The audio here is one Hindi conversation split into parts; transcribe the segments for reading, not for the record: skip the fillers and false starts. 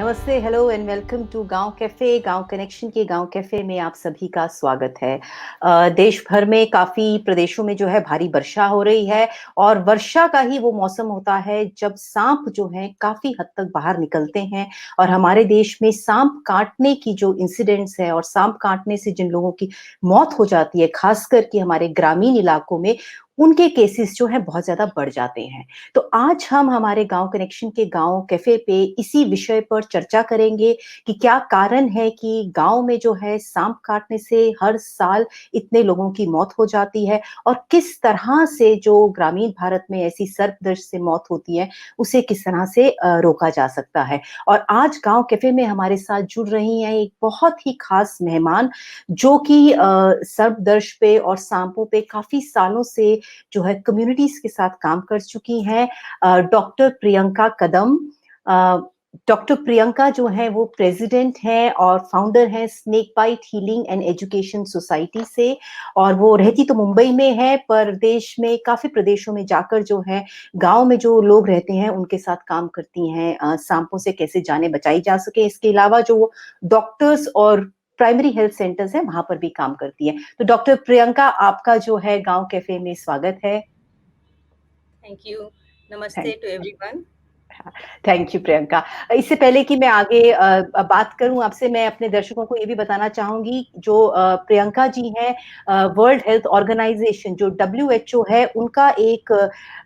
नमस्ते, हेलो एंड वेलकम टू गांव कैफे। गांव कनेक्शन के गांव कैफे में आप सभी का स्वागत है। देश भर में काफी प्रदेशों में जो है भारी वर्षा हो रही है और वर्षा का ही वो मौसम होता है जब सांप जो है काफी हद तक बाहर निकलते हैं। और हमारे देश में सांप काटने की जो इंसिडेंट्स है और सांप काटने से जिन लोगों की मौत हो जाती है, खासकर कि हमारे ग्रामीण इलाकों में, उनके केसेस जो है बहुत ज्यादा बढ़ जाते हैं। तो आज हम हमारे गांव कनेक्शन के गांव कैफे पे इसी विषय पर चर्चा करेंगे कि क्या कारण है कि गांव में जो है सांप काटने से हर साल इतने लोगों की मौत हो जाती है और किस तरह से जो ग्रामीण भारत में ऐसी सर्पदंश से मौत होती है उसे किस तरह से रोका जा सकता है। और आज गांव कैफे में हमारे साथ जुड़ रही हैं एक बहुत ही खास मेहमान, जो कि सर्पदंश पे और सांपों पे काफी सालों से जो है कम्युनिटीज के साथ काम कर चुकी हैं। डॉक्टर प्रियंका कदम। डॉक्टर प्रियंका जो है वो प्रेसिडेंट हैं और फाउंडर हैं snake bite healing and education society से। और वो रहती तो मुंबई में है, पर देश में काफी प्रदेशों में जाकर जो है गांव में जो लोग रहते हैं उनके साथ काम करती हैं, सांपों से कैसे जाने बचाई जा सके। इसके अलावा जो डॉक्टर्स और प्राइमरी हेल्थ सेंटर्स हैं वहां पर भी काम करती है। तो डॉक्टर प्रियंका, आपका जो है गांव कैफे में स्वागत है। Thank you. नमस्ते thank to everyone. Thank you Priyanka. इससे पहले कि मैं आगे बात करूं आपसे, मैं अपने दर्शकों को ये भी बताना चाहूंगी, जो प्रियंका जी हैं, वर्ल्ड हेल्थ ऑर्गेनाइजेशन जो WHO है, उनका एक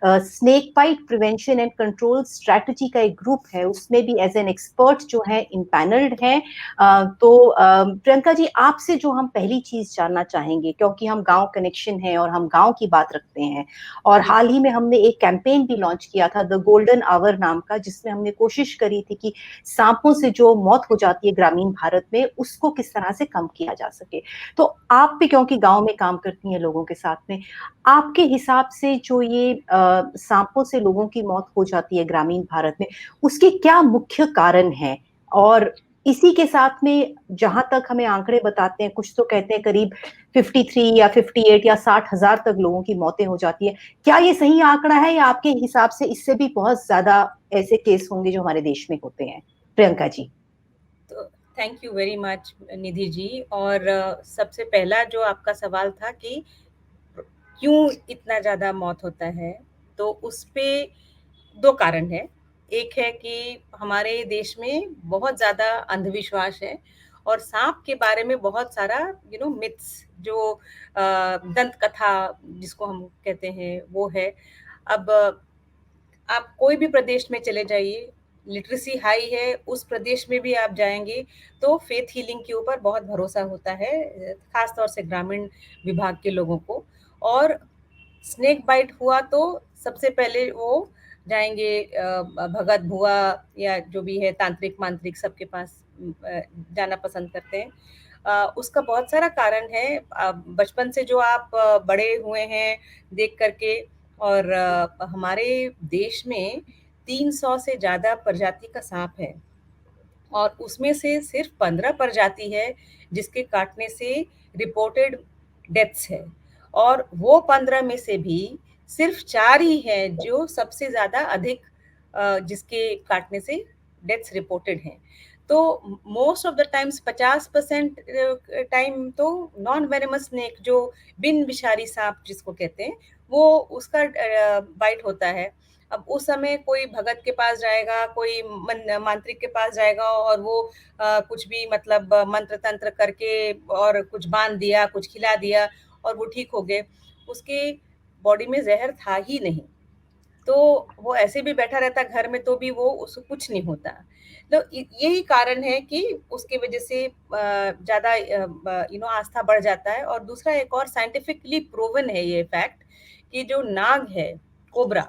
snake bite prevention and control strategy का एक ग्रुप है, उसमें भी एज एन एक्सपर्ट जो है इम्पैनल्ड हैं। प्रियंका जी, आपसे जो हम पहली चीज जानना चाहेंगे, क्योंकि हम गांव कनेक्शन है और हम गांव की बात रखते हैं, और जी। हाल ही में हमने एक कैंपेन भी लॉन्च किया था द गोल्डन आवर नाम का, जिसमें हमने कोशिश करी थी कि सांपों से जो मौत हो जाती है ग्रामीण भारत में उसको किस तरह से कम किया जा सके। तो आप भी क्योंकि गांव में काम करती हैं लोगों के साथ में, आपके हिसाब से जो ये सांपों से लोगों की मौत हो जाती है ग्रामीण भारत में, उसके क्या मुख्य कारण हैं? और इसी के साथ में जहां तक हमें आंकड़े बताते हैं, कुछ तो कहते हैं करीब 53 या 58 या 60,000 तक लोगों की मौतें हो जाती है। क्या ये सही आंकड़ा है या आपके हिसाब से इससे भी बहुत ज्यादा ऐसे केस होंगे जो हमारे देश में होते हैं? प्रियंका जी। तो thank you very much Nidhi ji. और सबसे पहला जो आपका सवाल था कि क्यों इतना ज़्यादा मौत होता है, तो उस पे 2 कारण हैं। एक है कि हमारे देश में बहुत ज़्यादा अंधविश्वास है और साँप के बारे में बहुत सारा मिथ्स जो दंत कथा जिसको हम कहते हैं वो है। अब आप कोई भी प्रदेश में चले जाइए, लिटरेसी हाई है, उस प्रदेश में भी आप जाएँगे, तो फेथ हीलिंग के ऊपर बहुत भरोसा होता है, ख़ास तौर से ग्रामीण विभाग के लोगों को। और स्नेक बाइट हुआ तो सबसे पहले वो जाएँगे भगत भुआ या जो भी है तांत्रिक-मांत्रिक सबके पास जाना पसंद करते हैं। उसका बहुत सारा कारण है। बचपन से जो आप बड़े हुए हैं देख कर के, और हमारे देश में 300 से ज़्यादा प्रजाति का साँप है और उसमें से सिर्फ़ 15 प्रजाति है जिसके काटने से रिपोर्टेड डेथ्स है, और वो 15 में से भी सिर्फ़ 4 ही हैं जो सबसे ज़्यादा अधिक जिसके काटने से डेथ्स रिपोर्टेड हैं। तो most of the times 50% time तो नॉन वेनेमस स्नेक जो बिन विषारी साँप जिसको कहते हैं, वो उसका बाइट होता है। अब उस समय कोई भगत के पास जाएगा, कोई मांत्रिक के पास जाएगा और वो कुछ भी मतलब मंत्र तंत्र करके और कुछ बांध दिया, कुछ खिला दिया और वो ठीक हो गए। उसके बॉडी में जहर था ही नहीं, तो वो ऐसे भी बैठा रहता घर में तो भी वो उसको कुछ नहीं होता। तो यही कारण है कि उसकी वजह से ज़्यादा आस्था बढ़ जाता है। और दूसरा एक और साइंटिफिकली प्रूवन है ये फैक्ट कि जो नाग है, कोबरा,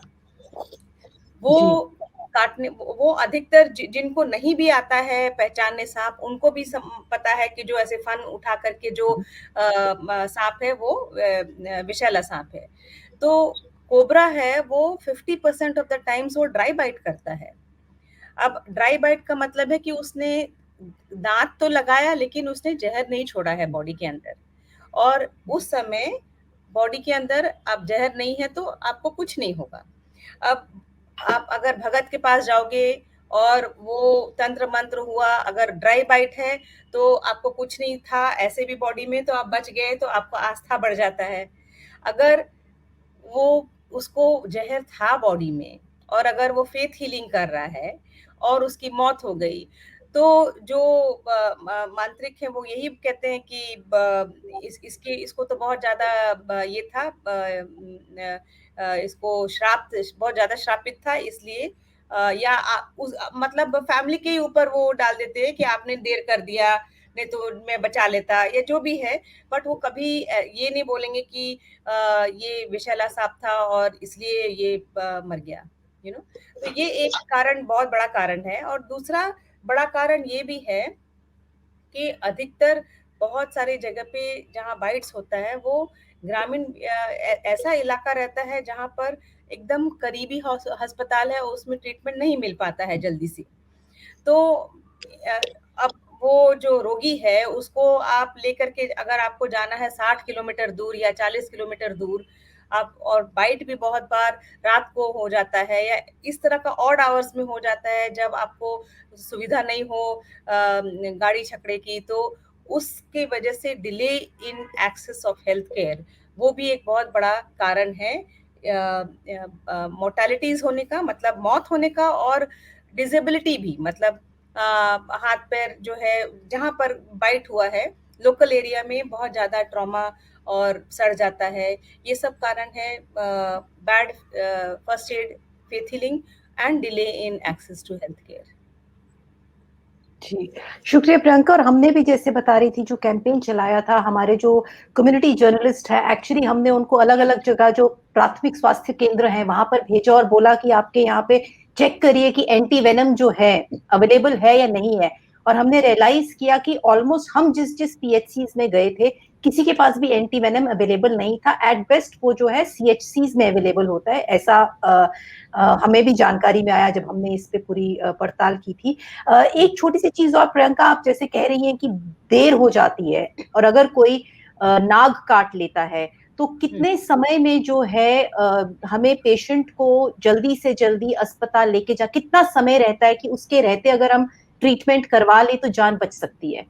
वो जी। काटने वो अधिकतर जिनको नहीं भी आता है पहचानने सांप, उनको भी पता है कि जो ऐसे फन उठा करके जो सांप है वो विषैला सांप है। तो कोबरा है वो 50% ऑफ द टाइम्स वो ड्राई बाइट करता है। अब ड्राई बाइट का मतलब है कि उसने दांत तो लगाया लेकिन उसने जहर नहीं छोड़ा है बॉडी के अंदर, और उस समय बॉडी के अंदर अब जहर नहीं है तो आपको कुछ नहीं होगा। अब आप अगर भगत के पास जाओगे और वो तंत्र मंत्र हुआ। अगर ड्राई बाइट है तो आपको कुछ नहीं था ऐसे भी बॉडी में, तो आप बच गए, तो आपको आस्था बढ़ जाता है। अगर वो उसको जहर था बॉडी में और अगर वो फेथ हीलिंग कर रहा है और उसकी मौत हो गई, तो जो मांत्रिक हैं वो यही कहते हैं कि इसको तो बहुत ज्यादा ये था, इसको श्राप, बहुत ज्यादा श्रापित था, इसलिए मतलब फैमिली के ऊपर वो डाल देते हैं कि आपने देर कर दिया, नहीं तो मैं बचा लेता, या जो भी है। बट वो कभी ये नहीं बोलेंगे कि ये विषैला सांप था और इसलिए ये मर गया, तो ये एक कारण, बहुत बड़ा कारण है। और दूसरा बड़ा कारण ये भी है कि अधिकतर बहुत सारी जगह पे जहाँ बाइट्स होता है वो ग्रामीण ऐसा इलाका रहता है जहाँ पर एकदम करीबी अस्पताल है, उसमें ट्रीटमेंट नहीं मिल पाता है जल्दी से। तो अब वो जो रोगी है उसको आप लेकर के अगर आपको जाना है 60 किलोमीटर दूर या 40 किलोमीटर दूर, आप, और बाइट भी बहुत बार रात को हो जाता है या इस तरह का ऑड आवर्स में हो जाता है जब आपको सुविधा नहीं हो गाड़ी छकड़े की, तो उसके वजह से delay in access of health care, वो भी एक बहुत बड़ा कारण है मोर्टेलिटीज होने का, मतलब मौत होने का, और डिसेबिलिटी भी, मतलब हाथ पैर जो है जहाँ पर बाइट हुआ है लोकल एरिया में बहुत ज्यादा ट्रॉमा और सड़ जाता है। ये सब कारण है bad first aid, faith healing and delay in access to health care. जी, शुक्रिया प्रियंका। और हमने भी जैसे बता रही थी जो कैंपेन चलाया था, हमारे जो कम्युनिटी जर्नलिस्ट है, एक्चुअली हमने उनको अलग अलग जगह जो प्राथमिक स्वास्थ्य केंद्र हैं वहां पर भेजा और बोला कि आपके यहाँ पे चेक करिए कि एंटी वेनम जो है अवेलेबल है या नहीं है। और हमने रियलाइज किया कि ऑलमोस्ट हम जिस जिस पीएचसीज में गए थे किसी के पास भी एंटी वेनम अवेलेबल नहीं था। एट बेस्ट वो जो है सीएचसीज में अवेलेबल होता है, ऐसा हमें भी जानकारी में आया जब हमने इस पे पूरी पड़ताल की थी। एक छोटी सी चीज और प्रियंका, आप जैसे कह रही हैं कि देर हो जाती है और अगर कोई नाग काट लेता है तो कितने समय में जो है हमें पेशेंट को जल्दी से जल्दी अस्पताल लेके जा, कितना समय रहता है कि उसके रहते अगर हम ट्रीटमेंट करवा ले तो जान बच सकती है?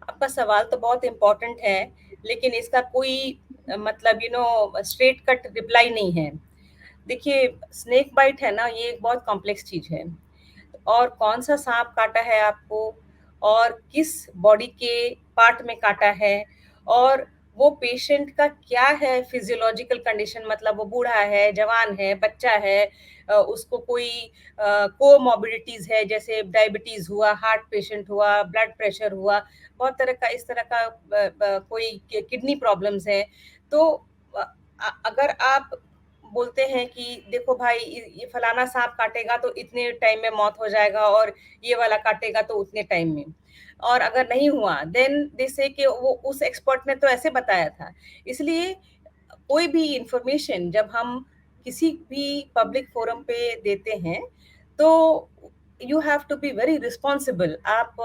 आपका सवाल तो बहुत इम्पोर्टेंट है, लेकिन इसका कोई मतलब स्ट्रेट कट रिप्लाई नहीं है। देखिए, स्नेक बाइट है ना, ये एक बहुत कॉम्प्लेक्स चीज है, और कौन सा सांप काटा है आपको और किस बॉडी के पार्ट में काटा है, और वो पेशेंट का क्या है फिजियोलॉजिकल कंडीशन, मतलब वो बूढ़ा है, जवान है, बच्चा है, उसको कोई कोमॉर्बिडिटीज है, जैसे डायबिटीज हुआ, हार्ट पेशेंट हुआ, ब्लड प्रेशर हुआ, बहुत तरह का इस तरह का कोई किडनी प्रॉब्लम्स है। तो अगर आप बोलते हैं कि देखो भाई ये फलाना सांप काटेगा तो इतने टाइम में मौत हो जाएगा और ये वाला काटेगा तो उतने टाइम में, और अगर नहीं हुआ देन दे से कि वो उस एक्सपर्ट ने तो ऐसे बताया था। इसलिए कोई भी इंफॉर्मेशन जब हम किसी भी पब्लिक फोरम पे देते हैं तो you have to be very responsible. आप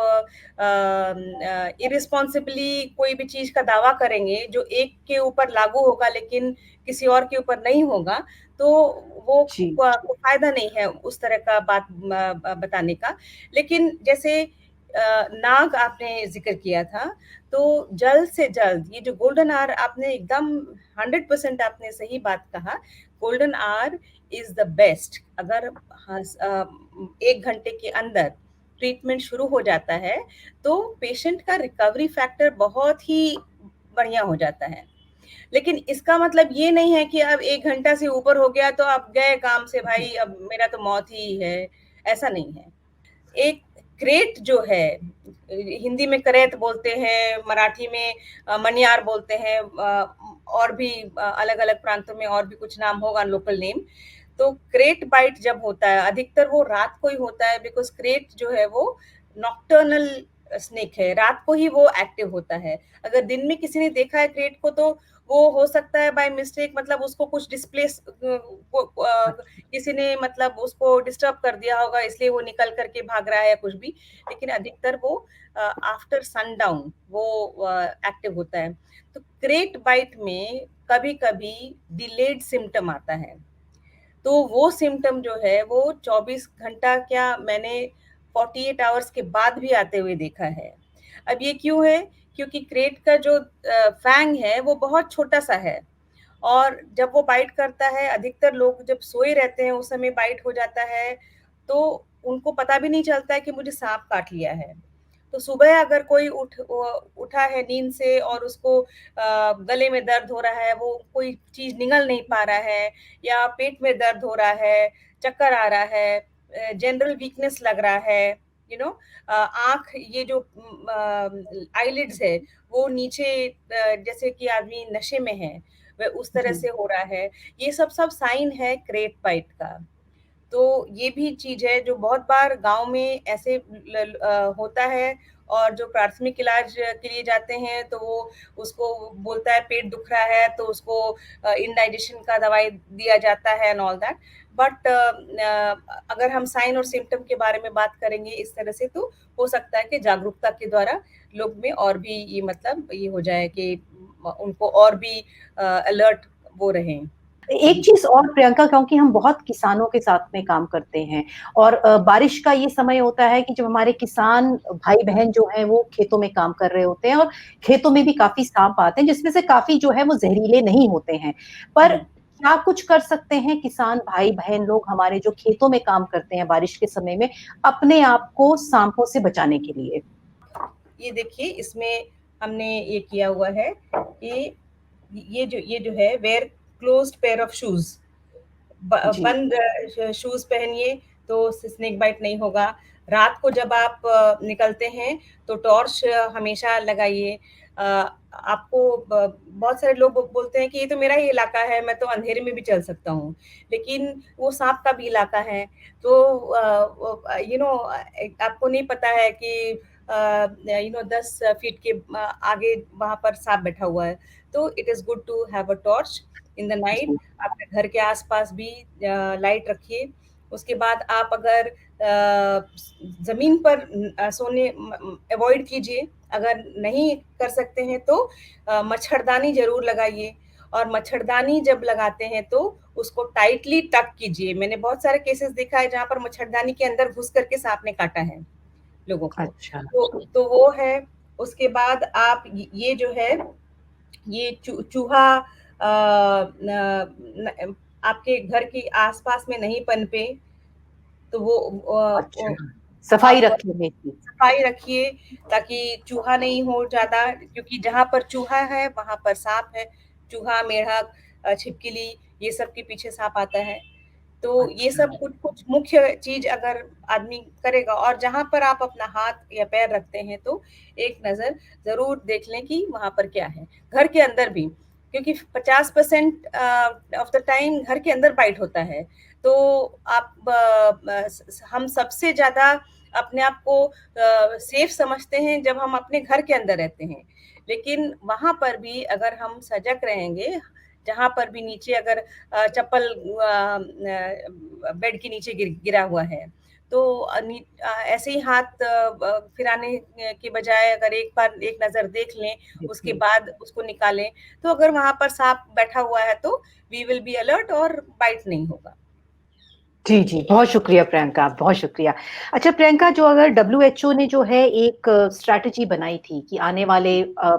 इरिस्पॉन्सिबली कोई भी चीज का दावा करेंगे जो एक के ऊपर लागू होगा लेकिन किसी और के ऊपर नहीं होगा, तो वो जी को फायदा नहीं है उस तरह का बात बताने का। लेकिन जैसे नाग आपने जिक्र किया था, तो जल्द से जल्द ये जो गोल्डन आवर, आपने एकदम 100% आपने सही बात कहा। Golden hour is the best. अगर 1 घंटे के अंदर ट्रीटमेंट शुरू हो जाता है तो पेशेंट का रिकवरी फैक्टर बहुत ही बढ़िया हो जाता है। लेकिन इसका मतलब ये नहीं है कि अब 1 घंटा से ऊपर हो गया तो आप गए काम से, भाई अब मेरा तो मौत ही है, ऐसा नहीं है। एक क्रेट जो है, हिंदी में करेत बोलते हैं, मराठी में मनियार बोलते हैं, और भी अलग अलग प्रांतों में और भी कुछ नाम होगा, लोकल नेम। तो क्रेट बाइट जब होता है अधिकतर वो रात को ही होता है, बिकॉज क्रेट जो है वो नॉक्टर्नल स्नेक है, रात को ही वो एक्टिव होता है। अगर दिन में किसी ने देखा है क्रेट को तो वो हो सकता है बाय मिस्टेक, मतलब उसको कुछ डिस्प्लेस किसी ने मतलब उसको डिस्टर्ब कर दिया होगा इसलिए वो निकल करके भाग रहा है या कुछ भी। लेकिन अधिकतर वो आफ्टर सनडाउन वो एक्टिव होता है। तो क्रेट बाइट में कभी कभी डिलेड सिम्टम आता है, तो वो सिम्टम जो है वो 24 घंटा क्या, मैंने 48 आवर्स के बाद भी आते हुए देखा है। अब ये क्यों है? क्योंकि क्रेट का जो फैंग है वो बहुत छोटा सा है, और जब वो बाइट करता है, अधिकतर लोग जब सोए रहते हैं उस समय बाइट हो जाता है, तो उनको पता भी नहीं चलता है कि मुझे सांप काट लिया है। तो सुबह अगर कोई उठा है नींद से और उसको गले में दर्द हो रहा है, वो कोई चीज निगल नहीं पा रहा है, या पेट में दर्द हो रहा है, चक्कर आ रहा है, जनरल वीकनेस लग रहा है, यू नो, आंख, ये जो आईलिड्स है वो नीचे, जैसे कि आदमी नशे में है वह उस तरह जी। से हो रहा है, ये सब सब साइन है क्रेट बाइट का। तो ये भी चीज है जो बहुत बार गांव में ऐसे होता है, और जो प्राथमिक इलाज के लिए जाते हैं तो वो उसको बोलता है पेट दुख रहा है, तो उसको इनडाइजेशन का दवाई दिया जाता है एंड ऑल दैट। बट अगर हम साइन और सिम्टम के बारे में बात करेंगे इस तरह से, तो हो सकता है कि जागरूकता के द्वारा लोग में और भी ये मतलब ये हो जाए कि उनको और भी अलर्ट वो रहें। एक जी। चीज़ और प्रियंका, क्योंकि हम बहुत किसानों के साथ में काम करते हैं और बारिश का ये समय होता है कि जब हमारे किसान भाई-बहन जो हैं वो खेतों में काम कर रहे होते हैं और खेतों में भी काफ़ी साँप आते हैं, जिसमें से काफ़ी जो है वो ज़हरीले नहीं होते हैं। पर हम्म। क्या कुछ कर सकते हैं किसान भाई-बहन लोग हमारे जो खेतों में काम करते हैं बारिश के समय में, अपने आप को साँपों से बचाने के लिए? ये देखिए, इसमें हमने ये किया हुआ है कि ये जो है, wear closed pair of shoes, जी, बंद शूज पहनिए, तो स्नेक बाइट नहीं होगा। रात को जब आप निकलते हैं तो टॉर्च हमेशा लगाइए। आपको बहुत सारे लोग बोलते हैं कि ये तो मेरा ही इलाका है, मैं तो अंधेरे में भी चल सकता हूँ, लेकिन वो सांप का भी इलाका है। तो आपको नहीं पता है कि 10 फीट के आगे वहां पर सांप बैठा हुआ है। तो it is good to have a torch in the night. जी, अपने घर के आसपास भी लाइट रखिए। उसके बाद आप अगर जमीन पर सोने अवॉइड कीजिए। अगर नहीं कर सकते हैं तो मच्छरदानी जरूर लगाइए, और मच्छरदानी जब लगाते हैं तो उसको टाइटली टक कीजिए। मैंने बहुत सारे केसेस देखा है जहां पर मच्छरदानी के अंदर घुस करके सांप ने काटा है लोगों को। अच्छा। तो वो है। उसके बाद आप ये जो है, ये चूहा आपके घर के आसपास में नहीं पनपे, तो वो अच्छा, सफाई आप रखने की। सफाई रखिए, ताकि चूहा नहीं हो ज्यादा, क्योंकि जहां पर चूहा है वहां पर सांप है। चूहा, मेढक, छिपकली, ये सब के पीछे सांप आता है। तो ये अच्छा, सब कुछ कुछ मुख्य चीज अगर आदमी करेगा, और जहां पर आप अपना हाथ या पैर रखते हैं तो एक नजर जरूर देख लें कि वहां पर क्या है। घर के अंदर भी, क्योंकि 50% ऑफ द टाइम घर के अंदर बाइट होता है। तो आप हम सबसे ज्यादा अपने आप को सेफ समझते हैं जब हम अपने घर के अंदर रहते हैं, लेकिन वहां पर भी अगर हम सजग रहेंगे, जहां पर भी नीचे अगर चप्पल बेड के नीचे गिरा हुआ है, तो ऐसे ही हाथ फिराने के बजाय अगर एक बार एक नजर देख लें, उसके देखिए। बाद उसको निकालें, तो अगर वहां पर सांप बैठा हुआ है तो वी विल बी अलर्ट और बाइट नहीं होगा। जी, जी, बहुत शुक्रिया प्रियंका, बहुत शुक्रिया। अच्छा प्रियंका, जो अगर डब्ल्यूएचओ ने जो है एक स्ट्रैटेजी बनाई थी कि आने वाले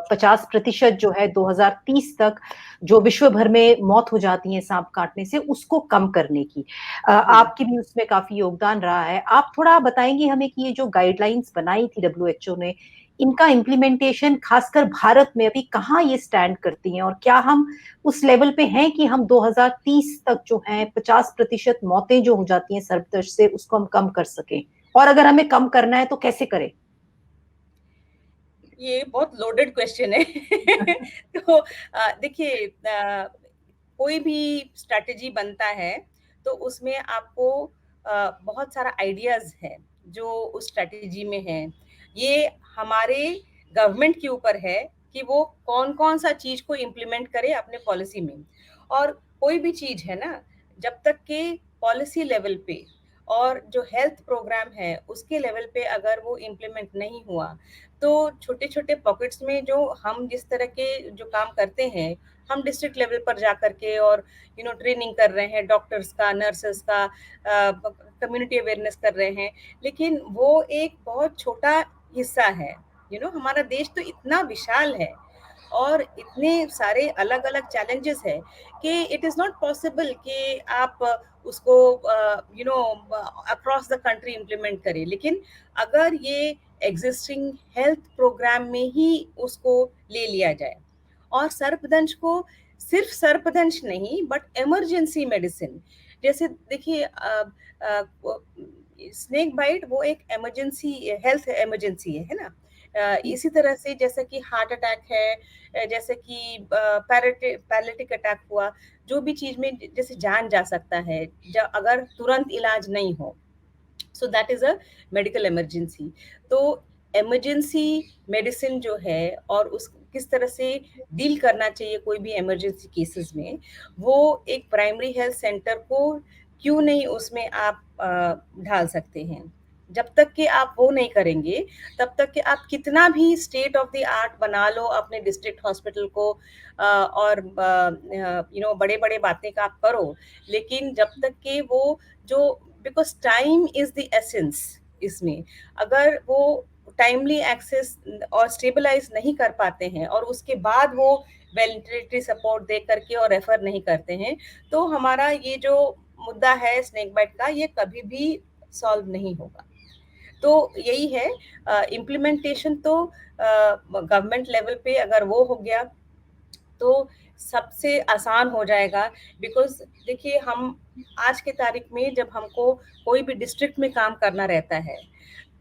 50% जो है 2030 तक जो विश्व भर में मौत हो जाती है साँप काटने से, उसको कम करने की। जी। आपकी भी उसमें काफ़ी योगदान रहा है। आप थोड़ा बताएँगी हमें कि ये जो गाइडलाइंस बनाई थी डब्ल्यूएचओ ने, इनका इम्प्लीमेंटेशन खासकर भारत में अभी कहाँ ये स्टैंड करती हैं और क्या हम उस लेवल पे हैं कि हम 2030 तक जो है 50% मौतें जो हो जाती हैं सर्पदंश से उसको हम कम कर सकें, और अगर हमें कम करना है तो कैसे करें? ये बहुत लोडेड क्वेश्चन है। तो देखिए, कोई भी स्ट्रैटेजी बनता है तो उसमें आपको बहुत सारा आइडियाज है जो उस स्ट्रैटेजी में है। ये हमारे गवर्नमेंट के ऊपर है कि वो कौन कौन सा चीज को इम्प्लीमेंट करे अपने पॉलिसी में। और कोई भी चीज है ना, जब तक के पॉलिसी लेवल पे और जो हेल्थ प्रोग्राम है उसके लेवल पे अगर वो इम्प्लीमेंट नहीं हुआ, तो छोटे-छोटे पॉकेट्स में जो हम जिस तरह के जो काम करते हैं, हम डिस्ट्रिक्ट लेवल पर जा कर के और ट्रेनिंग कर रहे हैं डॉक्टर्स का, नर्सेस का, कम्युनिटी अवेयरनेस कर रहे हैं, लेकिन वो एक बहुत छोटा हिस्सा है। हमारा देश तो इतना विशाल है और इतने सारे अलग-अलग चैलेंजेस है कि इट इज़ नॉट पॉसिबल कि आप उसको अक्रॉस द कंट्री इम्प्लीमेंट करें। लेकिन अगर ये एग्जिस्टिंग हेल्थ प्रोग्राम में ही उसको ले लिया जाए और सर्पदंश को सिर्फ सर्पदंश नहीं बट इमरजेंसी मेडिसिन, जैसे देखिए स्नेक बाइट वो एक इमरजेंसी हेल्थ इमरजेंसी है ना। इसी तरह से जैसे कि हार्ट अटैक है, जैसे कि पैरालिटिक अटैक हुआ, जो भी चीज में जैसे जान जा सकता है अगर तुरंत इलाज नहीं हो, so that is a medical emergency. तो इमरजेंसी मेडिसिन जो है और उस किस तरह से डील करना चाहिए कोई भी इमरजेंसी केसेस में, वो एक प्राइमरी हेल्थ सेंटर को क्यों नहीं उसमें आप ढाल सकते हैं। जब तक कि आप वो नहीं करेंगे, तब तक कि आप कितना भी स्टेट ऑफ द आर्ट बना लो अपने डिस्ट्रिक्ट हॉस्पिटल को और बड़े बड़े बातें का आप करो, लेकिन जब तक कि वो जो because time is the essence इसमें, अगर वो टाइमली एक्सेस और स्टेबलाइज नहीं कर पाते हैं और उसके बाद वो वेंटिलेटरी सपोर्ट दे करके और रेफर नहीं करते हैं, तो हमारा ये जो मुद्दा है स्नेक बाइट का, ये कभी भी सॉल्व नहीं होगा। तो यही है, इम्प्लीमेंटेशन तो गवर्नमेंट लेवल पे अगर वो हो गया तो सबसे आसान हो जाएगा। बिकॉज देखिए, हम आज के तारीख में जब हमको कोई भी डिस्ट्रिक्ट में काम करना रहता है,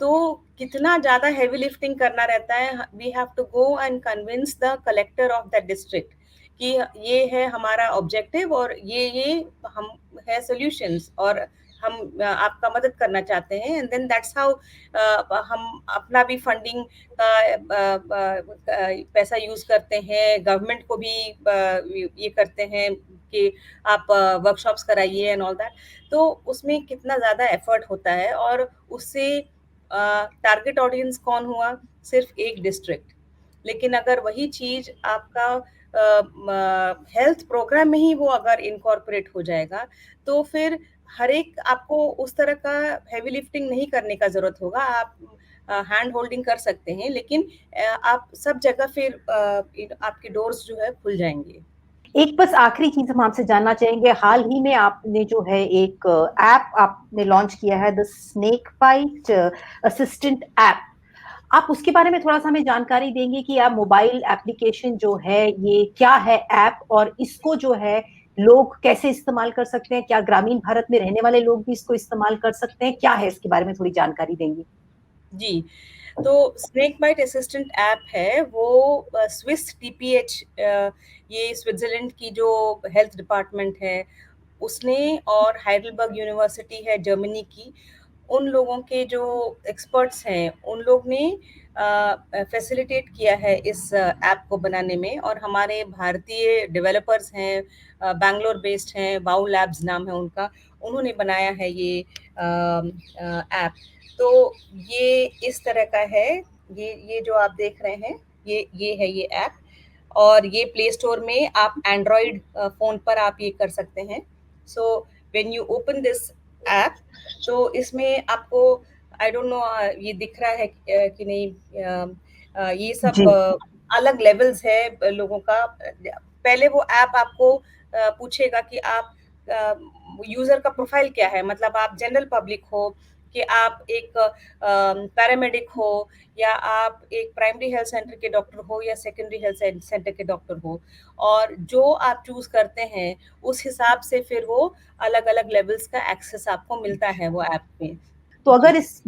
तो कितना ज़्यादा हेवी लिफ्टिंग करना रहता है। We have to go and convince the collector of that district कि ये है हमारा ऑब्जेक्टिव और ये हम है सॉल्यूशंस, और हम आपका मदद करना चाहते हैं, एंड देन दैट्स हाउ हम अपना भी फंडिंग पैसा यूज करते हैं, गवर्नमेंट को भी ये करते हैं कि आप वर्कशॉप्स कराइए एंड ऑल दैट। तो उसमें कितना ज़्यादा एफर्ट होता है, और उससे टारगेट ऑडियंस कौन हुआ? सिर्फ एक डिस्ट्रिक्ट। लेकिन अगर वही चीज़ आपका हेल्थ प्रोग्राम में ही वो अगर इनकॉर्पोरेट हो जाएगा, तो फिर हर एक आपको उस तरह का हेवी लिफ्टिंग नहीं करने का ज़रूरत होगा। आप हैंड होल्डिंग कर सकते हैं, लेकिन आप सब जगह फिर आपके डोर्स जो है खुल जाएँगे। एक बस आखिरी चीज हम आपसे जानना चाहेंगे, हाल ही में आपने जो है एक ऐप आपने लॉन्च किया है, the snake bite assistant app. आप उसके बारे में थोड़ा सा हमें जानकारी देंगे कि आप मोबाइल एप्लीकेशन जो है ये क्या है ऐप, और इसको जो है लोग कैसे इस्तेमाल कर सकते हैं? क्या ग्रामीण भारत में रहने वाले लोग भी इसको इस्तेमाल कर सकते हैं? क्या है इसके बारे में थोड़ी जानकारी देंगे? जी, तो स्नेक बाइट असिस्टेंट ऐप है, वो स्विस टीपीएच, ये स्विट्ज़रलैंड की जो हेल्थ डिपार्टमेंट है, उसने, और हाइडेलबर्ग यूनिवर्सिटी है जर्मनी की, उन लोगों के जो एक्सपर्ट्स हैं, उन लोग ने फैसिलिटेट किया है इस ऐप को बनाने में। और हमारे भारतीय डेवलपर्स हैं, बैंगलोर बेस्ड हैं, वाउ लैब्स नाम है उनका, उन्होंने बनाया है ये ऐप। तो ये इस तरह का है, ये जो आप देख रहे हैं, ये है ये ऐप, और ये प्ले स्टोर में आप एंड्रॉयड फ़ोन पर आप ये कर सकते हैं। So when you open this app, तो इसमें आपको, आई डोंट नो ये दिख रहा है कि नहीं, ये सब जी। अलग लेवल्स है लोगों का। पहले वो ऐप आपको पूछेगा कि आप यूजर का प्रोफाइल क्या है, मतलब आप जनरल पब्लिक हो, कि आप एक पैरामेडिक हो, या आप एक प्राइमरी हेल्थ सेंटर के डॉक्टर हो, या सेकेंडरी हेल्थ सेंटर के डॉक्टर हो। और जो आप चूज करते हैं उस हिसाब से फिर वो अलग अलग लेवल्स का एक्सेस आपको मिलता है वो ऐप में। तो अगर जी इस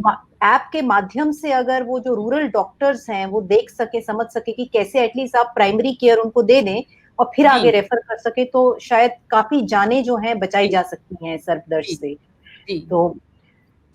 ऐप के माध्यम से अगर वो जो रूरल डॉक्टर्स हैं वो देख सके, समझ सके कि कैसे एटलीस्ट आप प्राइमरी केयर उनको दे दें और फिर जी आगे रेफर कर सके, तो शायद काफी जानें जो हैं बचाई जी जा सकती हैं सर्पदर्श जी से। जी तो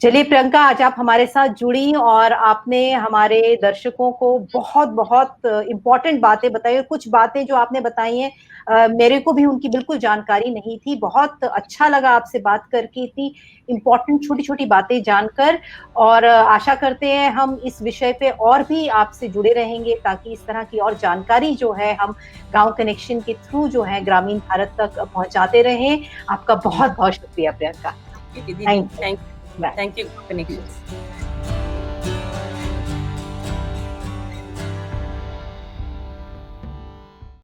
चलिए प्रियंका, आज आप हमारे साथ जुड़ी और आपने हमारे दर्शकों को बहुत-बहुत इम्पोर्टेंट बातें बताई और कुछ बातें जो आपने बताई हैं मेरे को भी उनकी बिल्कुल जानकारी नहीं थी। बहुत अच्छा लगा आपसे बात करके, इतनी इम्पोर्टेंट छोटी-छोटी बातें जानकर और आशा करते हैं हम इस विषय पे और भी आपसे जुड़े रहेंगे ताकि इस तरह की और जानकारी जो है हम गाँव कनेक्शन के थ्रू जो है ग्रामीण भारत तक पहुँचाते रहें। आपका जी, बहुत-बहुत शुक्रिया प्रियंका। जी दीदी जी, thank you. Bye. Thank you connections.